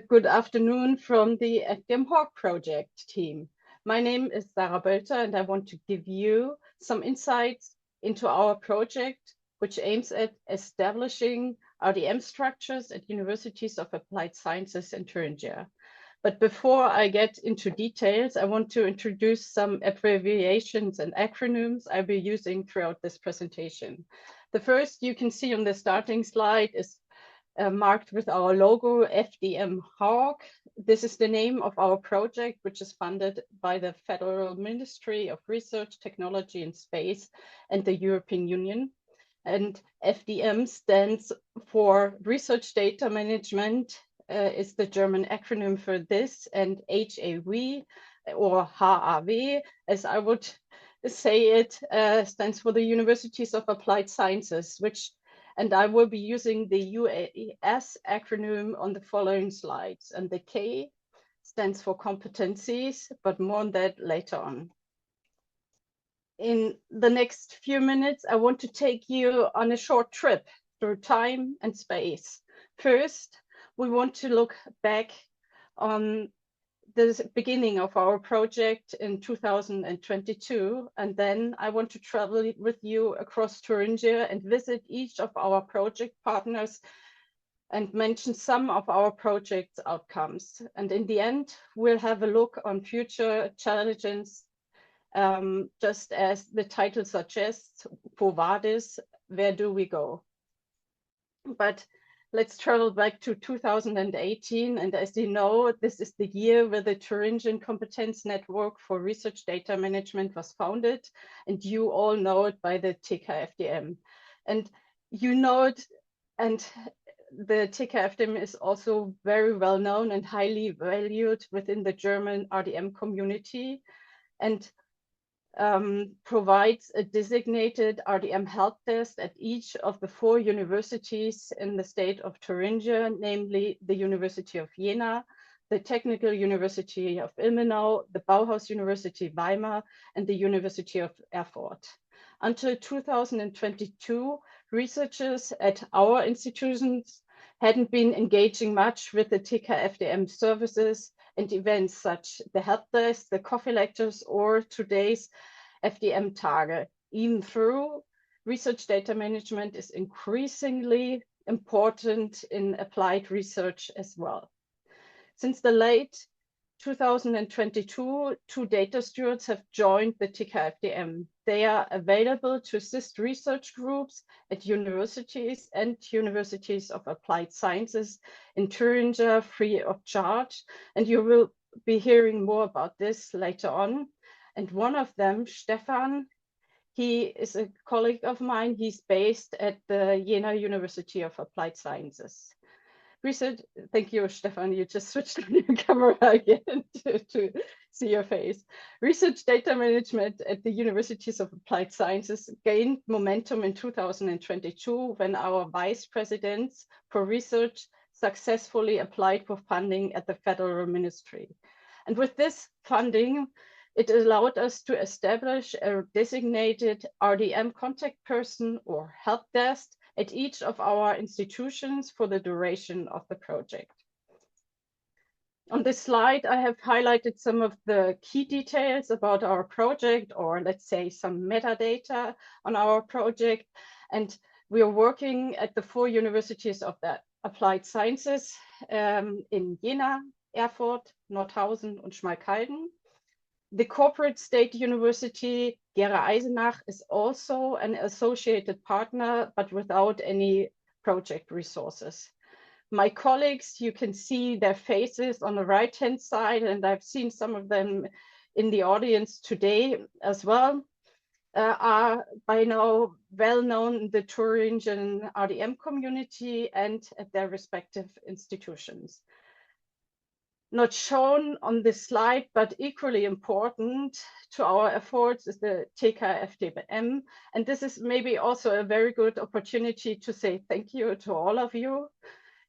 Good afternoon from the FDM-HAWK project team. My name is Sarah Bölter, and I want to give you some insights into our project, which aims at establishing RDM structures at universities of applied sciences in Thuringia. But before I get into details, I want to introduce some abbreviations and acronyms I'll be using throughout this presentation. The first you can see on the starting slide is marked with our logo, FDM-HAWK. This is the name of our project, which is funded by the Federal Ministry of Research, Technology and Space and the European Union. And FDM stands for Research Data Management, is the German acronym for this, and HAW or HAW, as I would say it, stands for the Universities of Applied Sciences, and I will be using the UAS acronym on the following slides. And the K stands for competencies, but more on that later on. In the next few minutes, I want to take you on a short trip through time and space. First, we want to look back on the beginning of our project in 2022, and then I want to travel with you across Thuringia and visit each of our project partners and mention some of our project's outcomes. And in the end, we'll have a look on future challenges, just as the title suggests, for vadis, where do we go? But let's travel back to 2018. And as you know, this is the year where the Thuringian Competence Network for Research Data Management was founded. And you all know it by the TKFDM. And you know it, and the TKFDM is also very well known and highly valued within the German RDM community, and provides a designated RDM help desk at each of the 4 universities in the state of Thuringia, namely the University of Jena, the Technical University of Ilmenau, the Bauhaus University Weimar, and the University of Erfurt. Until 2022, researchers at our institutions hadn't been engaging much with the TKFDM services and events such the help desk, the coffee lectures, or today's FDM Tage. Even though research data management is increasingly important in applied research as well. Since the late 2022, 2 data stewards have joined the TKFDM. They are available to assist research groups at universities and universities of applied sciences in Thuringia free of charge. And you will be hearing more about this later on. And one of them, Stefan, he is a colleague of mine. He's based at the Jena University of Applied Sciences. Research, thank you, Stefan. You just switched on your camera again to see your face. Research data management at the Universities of Applied Sciences gained momentum in 2022 when our vice presidents for research successfully applied for funding at the Federal Ministry. And with this funding, it allowed us to establish a designated RDM contact person or help desk at each of our institutions for the duration of the project. On this slide, I have highlighted some of the key details about our project, or let's say some metadata on our project. And we are working at the 4 universities of the applied sciences in Jena, Erfurt, Nordhausen, and Schmalkalden. The corporate state university, Gera-Eisenach, is also an associated partner, but without any project resources. My colleagues, you can see their faces on the right-hand side, and I've seen some of them in the audience today as well, are by now well known in the Thuringian RDM community and at their respective institutions. Not shown on this slide, but equally important to our efforts is the TKFDM. And this is maybe also a very good opportunity to say thank you to all of you.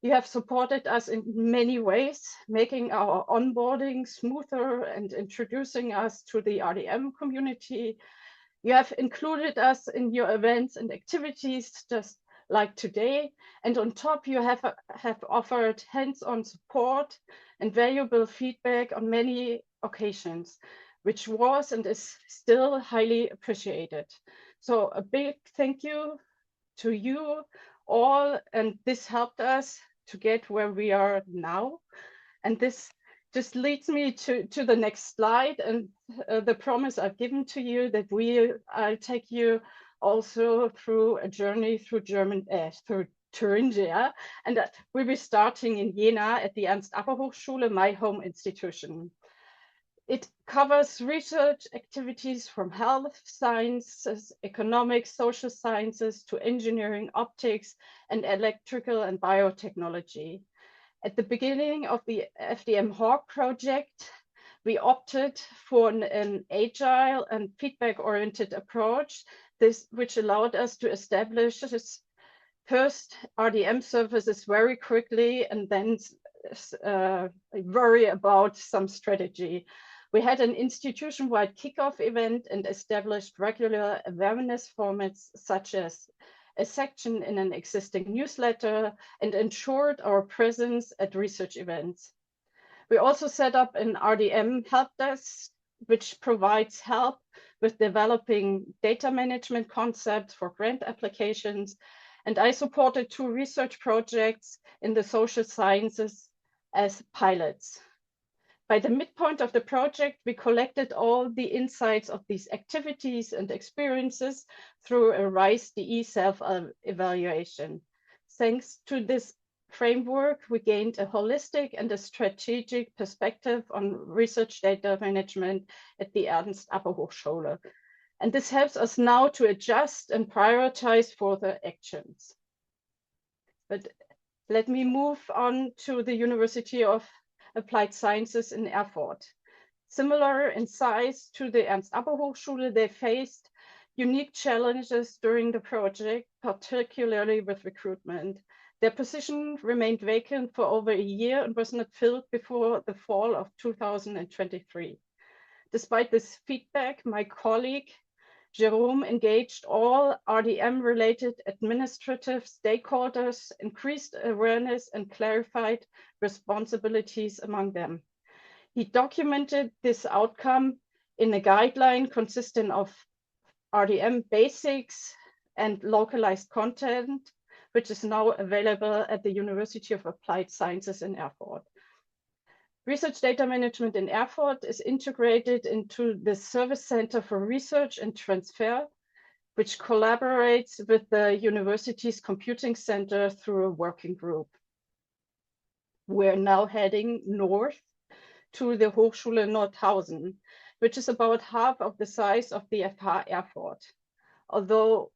You have supported us in many ways, making our onboarding smoother and introducing us to the RDM community. You have included us in your events and activities, just like today. And on top, you have offered hands-on support and valuable feedback on many occasions, which was and is still highly appreciated. So a big thank you to you all, and this helped us to get where we are now. And this just leads me to the next slide and the promise I've given to you that I'll take you also through a journey through through Thuringia, and that we'll be starting in Jena at the Ernst-Appel-Hochschule, my home institution. It covers research activities from health sciences, economics, social sciences to engineering, optics, and electrical and biotechnology. At the beginning of the FDM-HAWK project, we opted for an agile and feedback-oriented approach, which allowed us to establish first RDM services very quickly and then worry about some strategy. We had an institution-wide kickoff event and established regular awareness formats such as a section in an existing newsletter and ensured our presence at research events. We also set up an RDM help desk, which provides help with developing data management concepts for grant applications. And I supported 2 research projects in the social sciences as pilots. By the midpoint of the project, we collected all the insights of these activities and experiences through a RISE-DE self-evaluation. Thanks to this framework, we gained a holistic and a strategic perspective on research data management at the Ernst-Appel-Hochschule. And this helps us now to adjust and prioritize further actions. But let me move on to the University of Applied Sciences in Erfurt. Similar in size to the Ernst-Appel-Hochschule, they faced unique challenges during the project, particularly with recruitment. Their position remained vacant for over a year and was not filled before the fall of 2023. Despite this feedback, my colleague Jerome engaged all RDM-related administrative stakeholders, increased awareness, and clarified responsibilities among them. He documented this outcome in a guideline consisting of RDM basics and localized content, which is now available at the University of Applied Sciences in Erfurt. Research data management in Erfurt is integrated into the Service Center for Research and Transfer, which collaborates with the university's computing center through a working group. We're now heading north to the Hochschule Nordhausen, which is about half of the size of the FH Erfurt. Although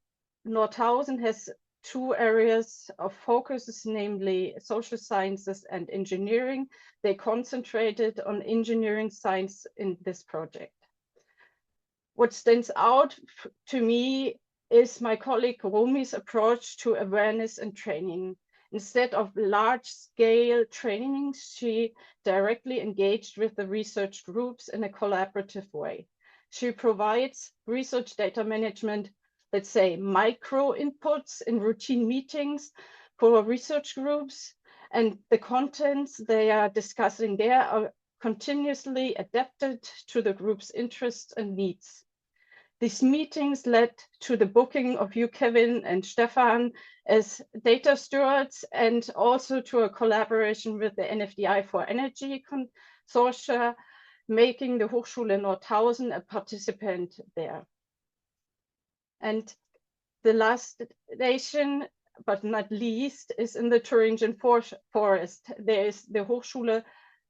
Nordhausen has 2 areas of focus, namely social sciences and engineering, they concentrated on engineering science in this project. What stands out to me is my colleague Romi's approach to awareness and training. Instead of large-scale trainings, she directly engaged with the research groups in a collaborative way. She provides research data management, let's say, micro inputs in routine meetings for research groups, and the contents they are discussing there are continuously adapted to the group's interests and needs. These meetings led to the booking of you, Kevin and Stefan, as data stewards, and also to a collaboration with the NFDI for Energy Consortia, making the Hochschule Nordhausen a participant there. And the last station, but not least, is in the Thuringian forest. There is the Hochschule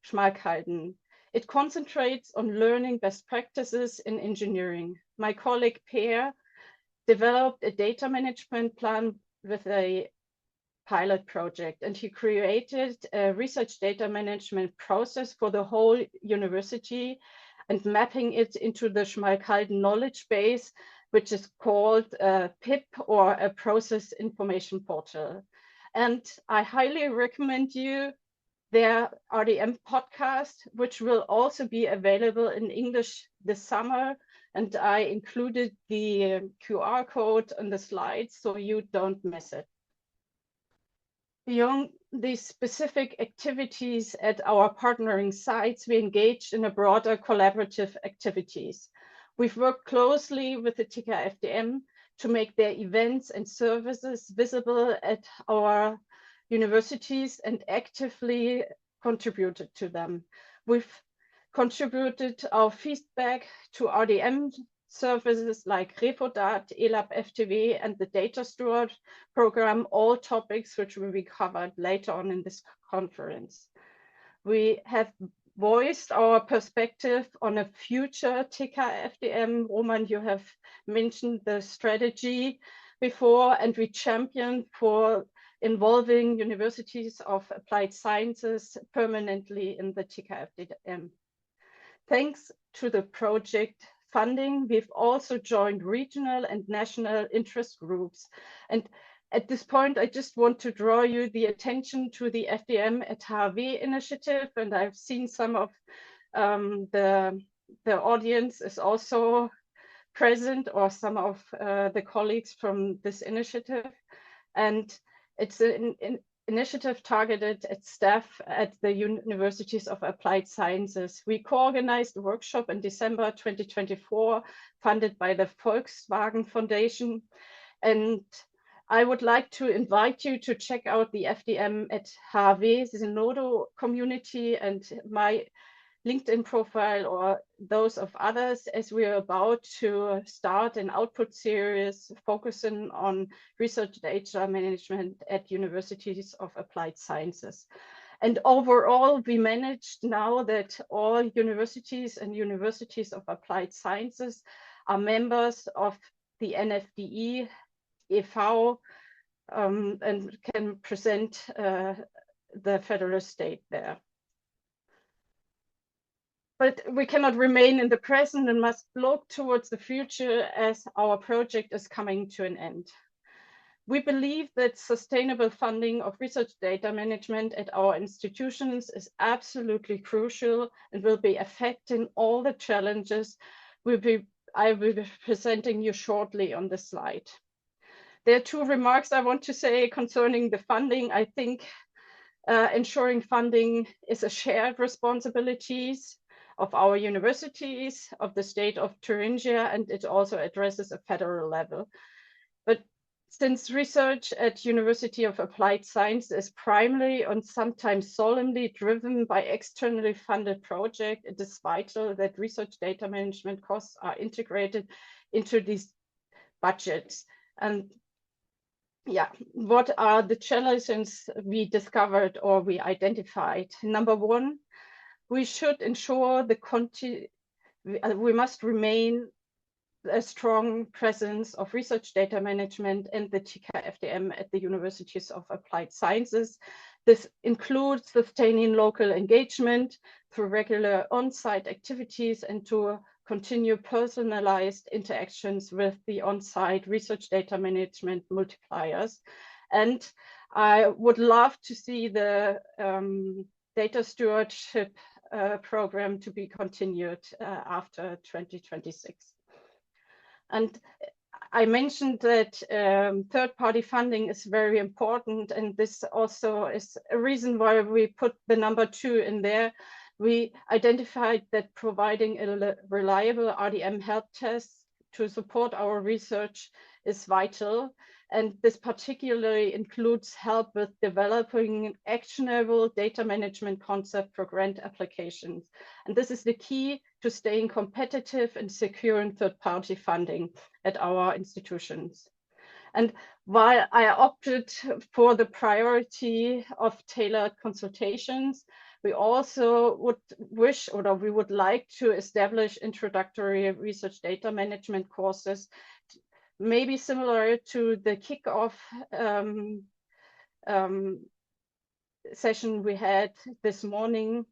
Schmalkalden. It concentrates on learning best practices in engineering. My colleague Per developed a data management plan with a pilot project, and he created a research data management process for the whole university and mapping it into the Schmalkalden knowledge base, which is called PIP, or a Process Information Portal. And I highly recommend you their RDM podcast, which will also be available in English this summer. And I included the QR code on the slides so you don't miss it. Beyond these specific activities at our partnering sites, we engaged in a broader collaborative activities. We've worked closely with the TK FDM to make their events and services visible at our universities and actively contributed to them. We've contributed our feedback to RDM services like RefoDat, ELAB FTW, and the Data Steward program, all topics which will be covered later on in this conference. We have voiced our perspective on a future TK FDM. Roman, you have mentioned the strategy before, and we championed for involving universities of applied sciences permanently in the TK FDM. Thanks to the project funding, we've also joined regional and national interest groups. And at this point, I just want to draw you the attention to the FDM-HAWK initiative. And I've seen some of the audience is also present, or some of the colleagues from this initiative. And it's an initiative targeted at staff at the universities of applied sciences. We co-organized a workshop in December 2024, funded by the Volkswagen Foundation. And I would like to invite you to check out the FDM-HAWK Zenodo community and my LinkedIn profile, or those of others, as we are about to start an output series focusing on research data management at universities of applied sciences. And overall, we managed now that all universities and universities of applied sciences are members of the NFDE e.V. And can present the federal state there. But we cannot remain in the present and must look towards the future as our project is coming to an end. We believe that sustainable funding of research data management at our institutions is absolutely crucial and will be affecting all the challenges I will be presenting you shortly on the slide. There are two remarks I want to say concerning the funding. I think ensuring funding is a shared responsibilities of our universities, of the state of Thuringia, and it also addresses a federal level. But since research at University of Applied Science is primarily and sometimes solemnly driven by externally funded projects, it is vital that research data management costs are integrated into these budgets. And yeah, what are the challenges we discovered or we identified? Number one, we should ensure we must remain a strong presence of research data management and the TK FDM at the universities of applied sciences. This includes sustaining local engagement through regular on-site activities and to continue personalized interactions with the on-site research data management multipliers. And I would love to see the data stewardship program to be continued after 2026. And I mentioned that third-party funding is very important, and this also is a reason why we put the number 2 in there. We identified that providing a reliable RDM help test to support our research is vital. And this particularly includes help with developing actionable data management concept for grant applications. And this is the key to staying competitive and securing third-party funding at our institutions. And while I opted for the priority of tailored consultations, we also would wish, or we would like to establish introductory research data management courses, maybe similar to the kickoff session we had this morning,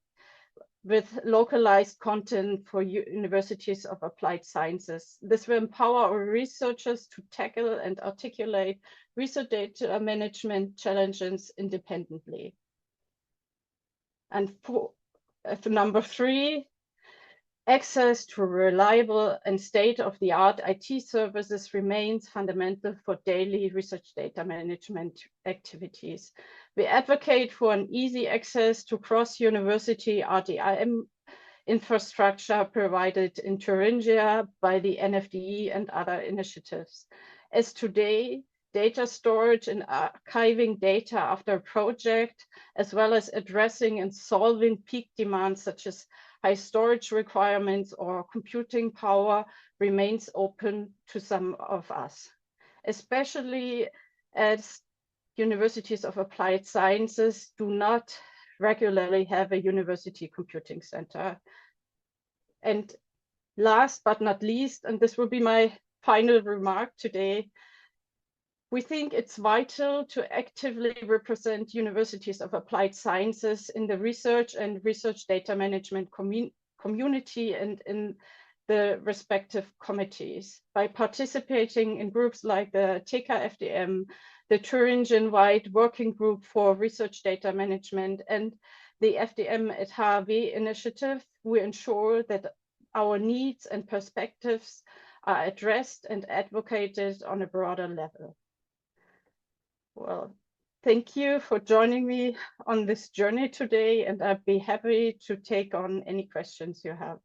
with localized content for universities of applied sciences. This will empower our researchers to tackle and articulate research data management challenges independently. And for number 3, Access to reliable and state-of-the-art IT services remains fundamental for daily research data management activities. We advocate for an easy access to cross-university RDIM infrastructure provided in Thuringia by the NFDE and other initiatives. As today, data storage and archiving data after a project, as well as addressing and solving peak demands such as high storage requirements or computing power, remains open to some of us, especially as universities of applied sciences do not regularly have a university computing center. And last but not least, and this will be my final remark today, we think it's vital to actively represent universities of applied sciences in the research and research data management community and in the respective committees by participating in groups like the TK-FDM, the Thuringian-wide Working Group for Research Data Management, and the FDM-HAWK initiative. We ensure that our needs and perspectives are addressed and advocated on a broader level. Well, thank you for joining me on this journey today, and I'd be happy to take on any questions you have.